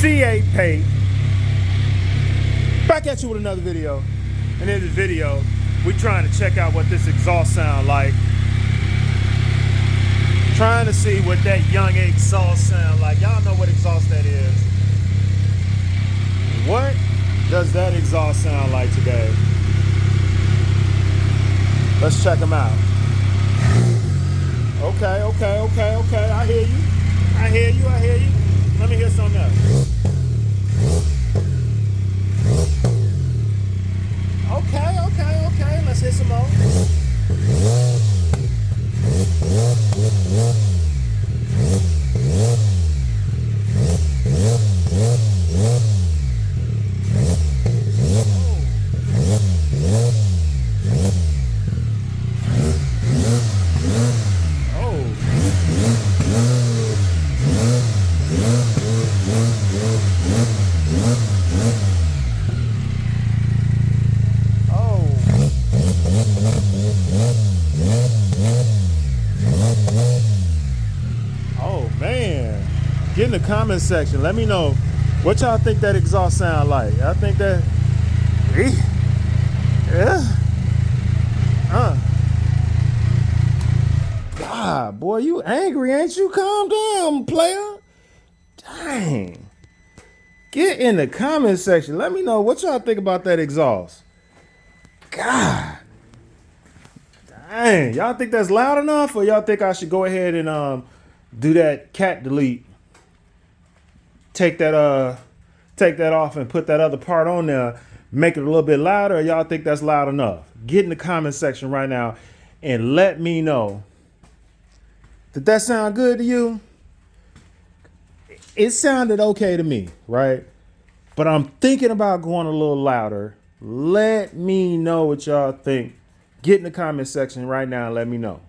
C8 paint. Back at you with another video. And in this video, we're trying to check out what this exhaust sound like. Trying to see what that young exhaust sound like. Y'all know what exhaust that is. What does that exhaust sound like today? Let's check them out. Okay. I hear you. Let me hear something else. Okay. Let's hear some more. Man, get in the comment section. Let me know what y'all think that exhaust sound like. I think that, God, boy, you angry, ain't you? Calm down, player. Dang. Get in the comment section. Let me know what y'all think about that exhaust. God. Dang, y'all think that's loud enough, or y'all think I should go ahead and do that cat delete? Take that off and put that other part on there, make it a little bit louder, or y'all think that's loud enough? Get in the comment section right now and let me know. Did that sound good to you? It sounded okay to me, right? But I'm thinking about going a little louder. Let me know what y'all think. Get in the comment section right now and let me know.